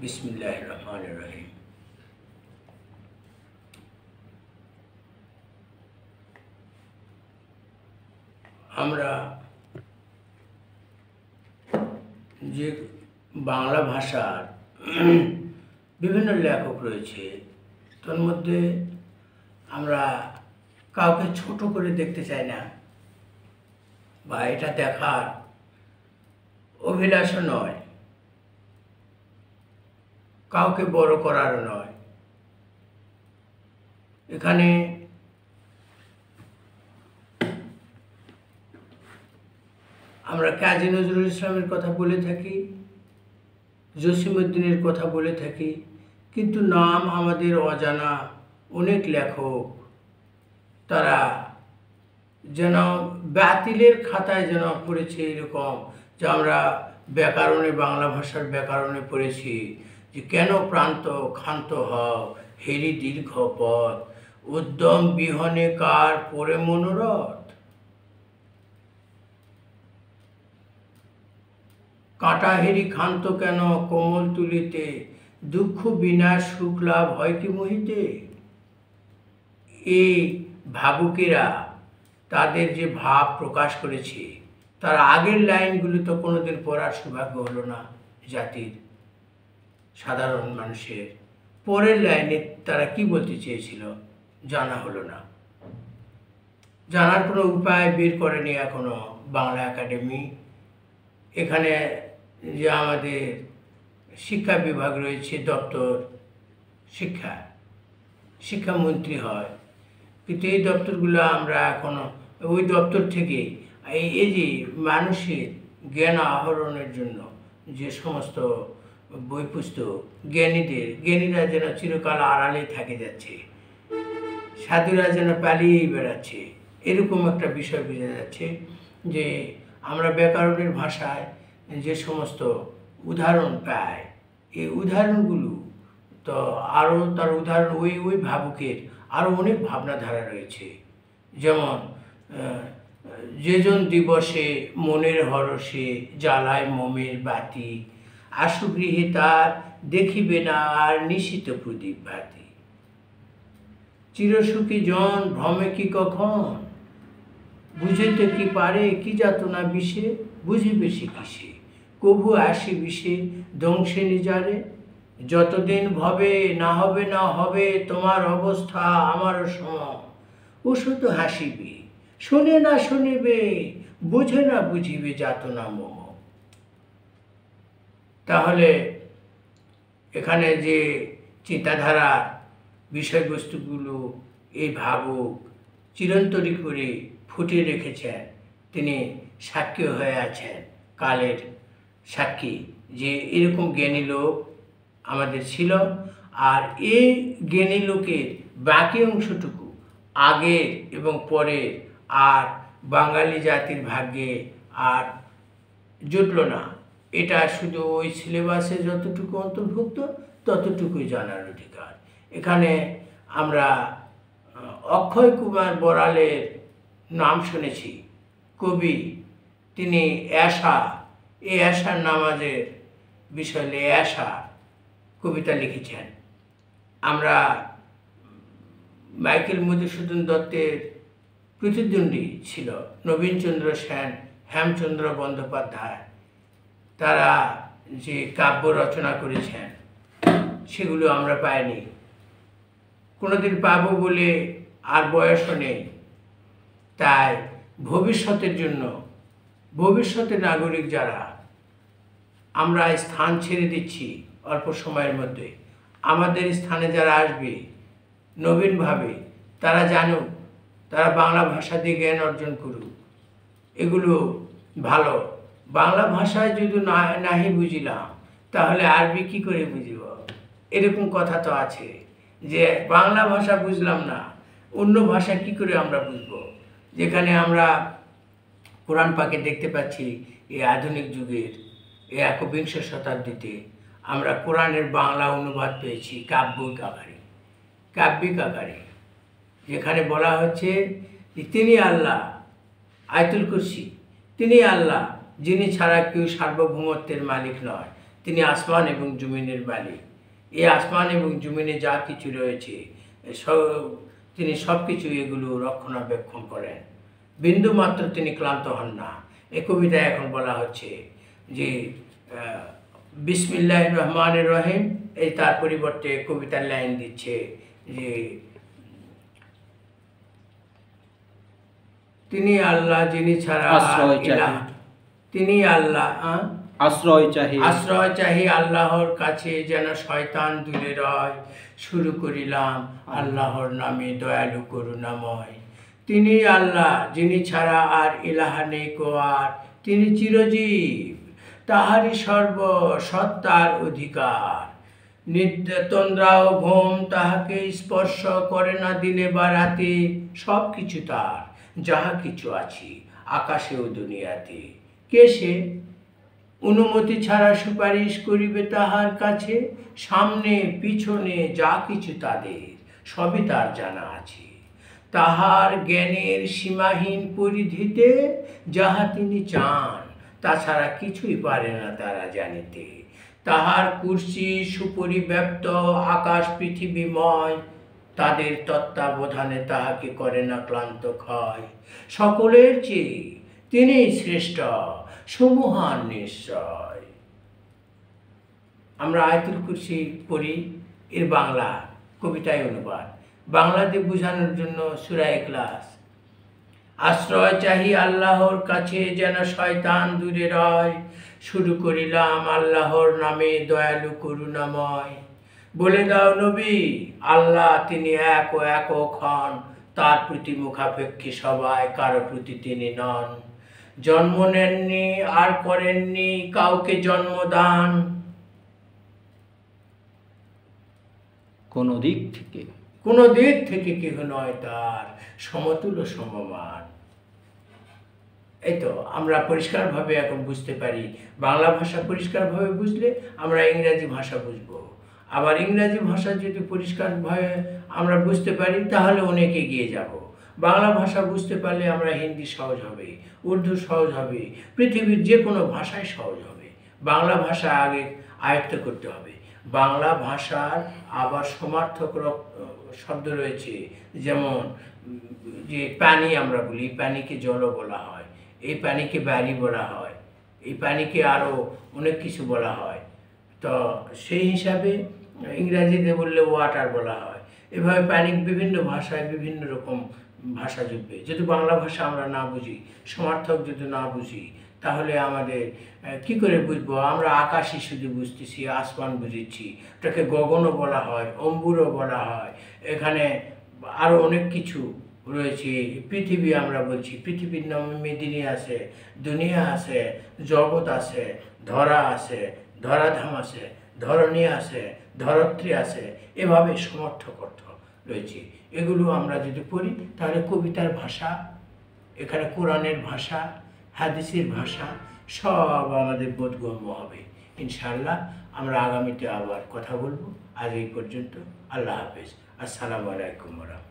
বিসমিল্লাহির রহমানির রহিম। আমরা যে বাংলা ভাষার বিভিন্ন লেখক রয়েছে, তার মধ্যে আমরা কাউকে ছোট করে দেখতে চাই না, বা এটা দেখার অভিলাষও নয়, কাউকে বড় করারও নয়। এখানে আমরা কাজী নজরুল ইসলামের কথা বলে থাকি, জসিমউদ্দিনের কথা বলে থাকি, কিন্তু নাম আমাদের অজানা অনেক লেখক, তারা যেন বাতিলের খাতায় যেন পড়েছে, এরকম যে আমরা ব্যাকরণে, বাংলা ভাষার ব্যাকরণে পড়েছি যে কেন প্রান্ত ক্ষান্ত হও হেরি দীর্ঘ পথ, উদ্যম বিহনে কার পরে মনোরথ, কাঁটা হেরি ক্ষান্ত কেন কোমল তুলিতে, দুঃখ বিনা সুখ লাভ হয় কি মোহিতে। এই ভাবুকেরা তাদের যে ভাব প্রকাশ করেছে, তার আগের লাইনগুলো তো কোনোদিন পড়ার সৌভাগ্য হলো না জাতির, সাধারণ মানুষের। পরের লাইনে তারা কি বলতে চেয়েছিল জানা হলো না, জানার কোনো উপায় বের করেনি এখনো বাংলা একাডেমি। এখানে যে আমাদের শিক্ষা বিভাগ রয়েছে, দপ্তর, শিক্ষামন্ত্রী হয়, কিন্তু এই দপ্তরগুলো আমরা এখনো ওই দপ্তর থেকে এই যে মানুষের জ্ঞান আহরণের জন্য যে সমস্ত বই পুস্তক, জ্ঞানীরা যেন চিরকাল আড়ালেই থাকে যাচ্ছে, সাধুরা যেন পালিয়েই বেড়াচ্ছে, এরকম একটা বিষয় বোঝা যাচ্ছে। যে আমরা ব্যাকরণের ভাষায় যে সমস্ত উদাহরণ পাই, এই উদাহরণগুলো তো আরও তার উদাহরণ ওই ভাবুকের আরও অনেক ভাবনাধারা রয়েছে। যেমন যেজন দিবসে মনের হরষে জ্বালায় মোমের বাতি, আশু গৃহে তার দেখিবে না আর নিশিত প্রদীপ ভাতি, চিরসুখী জন ভ্রমে কি কখন, বুঝিতে কি পারে কি যাতনা বিষে, বুঝিবে সে কিসে, কভু আসি বিষে দংশে নিজারে, যতদিন ভবে না হবে তোমার অবস্থা আমারও সম, ও শুধু হাসিবে শুনে না শুনিবে, বুঝে না বুঝিবে যাতনা মম। তাহলে এখানে যে চিন্তাধারা বিষয়বস্তুগুলো এই ভাবুক চিরন্তরী করে ফুটিয়ে রেখেছেন, তিনি সাক্ষী হয়ে আছেন, কালের সাক্ষী যে এরকম জ্ঞানী লোক আমাদের ছিল। আর এই জ্ঞানী লোকের বাকি অংশটুকু আগের এবং পরের আর বাঙালি জাতির ভাগ্যে আর জুটল না। এটা শুধু ওই সিলেবাসে যতটুকু অন্তর্ভুক্ত ততটুকুই জানার অধিকার। এখানে আমরা অক্ষয় কুমার বড়ালের নাম শুনেছি, কবি, তিনি এই আশার নামাজের বিষয় নিয়ে কবিতা লিখেছেন। আমরা মাইকেল মধুসূদন দত্তের প্রতিদ্বন্দ্বী ছিল নবীনচন্দ্র সেন, হেমচন্দ্র বন্দ্যোপাধ্যায়, তারা যে কাব্য রচনা করেছেন সেগুলো আমরা পাইনি, কোনোদিন পাবো বলে আর বয়সও নেই। তাই ভবিষ্যতের জন্য, ভবিষ্যতের নাগরিক যারা, আমরা স্থান ছেড়ে দিচ্ছি অল্প সময়ের মধ্যে, আমাদের স্থানে যারা আসবে নবীনভাবে, তারা জানুক, তারা বাংলা ভাষা দিয়ে জ্ঞান অর্জন করুক, এগুলো ভালো। বাংলা ভাষায় যদি নাহি বুঝিলাম তাহলে আরবি কি করে বুঝিব, এরকম কথা তো আছে যে বাংলা ভাষা বুঝলাম না অন্য ভাষা কি করে আমরা বুঝব। যেখানে আমরা কোরআন পাকে দেখতে পাচ্ছি এই আধুনিক যুগের এই একবিংশ শতাব্দীতে আমরা কোরআনের বাংলা অনুবাদ পেয়েছি কাব্যিক আকারে, যেখানে বলা হচ্ছে যে তিনি আল্লাহ, আয়াতুল কুরসি, তিনি আল্লাহ যিনি ছাড়া কেউ সার্বভৌমত্বের মালিক নয়, তিনি আসমান এবং জমিনের মালিক। এই আসমান এবং জমিনে যা কিছু রয়েছে তিনি সব কিছু এগুলো রক্ষণাবেক্ষণ করেন। বিন্দু মাত্র তিনি ক্লান্ত হন না। এই কবিতায় এখন বলা হচ্ছে যে বিসমিল্লাহির রহমানির রহিম, এই তার পরিবর্তে কবিতার লাইন দিচ্ছে যে তিনি আল্লাহ যিনি ছাড়া তিনি আল্লাহ আশ্রয় চাহি আল্লাহর কাছে, যেন শয়তান দূরে রয়। শুরু করিলাম আল্লাহর নামে, দয়ালু করুণাময়। তিনি আল্লাহ যিনি ছাড়া আর ইলাহা নেই কো আর, তিনি চিরজীব তাহারই সর্বসত্তার অধিকার। তন্দ্রাও ঘুম তাহাকে স্পর্শ করে না দিনে বা রাতে, সব কিছু তার যাহা কিছু আছি আকাশে ও দুনিয়াতে। কে সে অনুমতি ছাড়া সুপারিশ করিবে তাহার কাছে, সামনে পিছনে যা কিছু তাদের সবই তার জানা আছে। তাহার জ্ঞানের সীমাহীন পরিধিতে যাহা তিনি চান, তাছাড়া কিছুই পারে না তারা জানিতে। তাহার কুর্সি সুপরিব্যাপ্ত আকাশ পৃথিবীময়, তাদের তত্ত্বাবধানে তাহাকে করে না ক্লান্ত ক্ষয়। সকলের চেয়ে তিনি শ্রেষ্ঠ সমহান নিশ্চয়। আমরা আয়াতুল কুরসি পড়ি, এর বাংলা কবিতায় অনুবাদ। বাংলাতে বোঝানোর জন্য সূরা ইখলাস। আশ্রয় চাহি আল্লাহর কাছে, যেন শয়তান দূরে রয়। শুরু করিলাম আল্লাহর নামে, দয়ালু করুণাময়। বলে দাও নবী, আল্লাহ তিনি এক ও একক হন, তার প্রতি মুখাপেক্ষী সবাই, কারো প্রতি তিনি নন। জন্ম নেননি আর করেননি কাউকে জন্মদান, কোনো দিক থেকে কেহ নয় তার সমতুল্য সমমান। এই তো আমরা পরিষ্কারভাবে এখন বুঝতে পারি। বাংলা ভাষা পরিষ্কারভাবে বুঝলে আমরা ইংরাজি ভাষা বুঝবো। আবার ইংরাজি ভাষা যদি পরিষ্কারভাবে আমরা বুঝতে পারি তাহলে অনেক এগিয়ে যাব। বাংলা ভাষা বুঝতে পারলে আমরা হিন্দি সহজ হবে, উর্দু সহজ হবে, পৃথিবীর যে কোনো ভাষাই সহজ হবে। বাংলা ভাষা আগে আয়ত্ত করতে হবে। বাংলা ভাষার আবার সমার্থক শব্দ রয়েছে, যেমন যে পানি আমরা বলি, পানিকে জলও বলা হয়, এই পানিকে বাড়ি বলা হয়, এই পানিকে আরও অনেক কিছু বলা হয়। তো সেই হিসাবে ইংরাজিতে বললে ওয়াটার বলা হয়। এভাবে পানি বিভিন্ন ভাষায় বিভিন্ন রকম ভাষা জুটবে। যদি বাংলা ভাষা আমরা না বুঝি, সমার্থক যদি না বুঝি, তাহলে আমাদের কি করে বুঝবো? আমরা আকাশই শুধু বুঝতেছি, আসমান বুঝেছি, ওটাকে গগনও বলা হয়, অম্বুরও বলা হয়। এখানে আরও অনেক কিছু রয়েছে। পৃথিবী আমরা বলছি, পৃথিবীর নামে মেদিনী আছে, দুনিয়া আছে, জগৎ আছে, ধরা আছে, ধরাধাম আছে, ধরণী আছে, ধরত্রী আছে, এভাবে সমর্থক অর্থ রয়েছে। এগুলো আমরা যদি পড়ি তাহলে কবিতার ভাষা, এখানে কোরআনের ভাষা, হাদিসের ভাষা সব আমাদের বোধগম্য হবে। ইনশাআল্লাহ আমরা আগামীতে আবার কথা বলবো। আজ এই পর্যন্ত। আল্লাহ হাফেজ। আসসালামু আলাইকুম ওয়া রাহমাতুল্লাহ।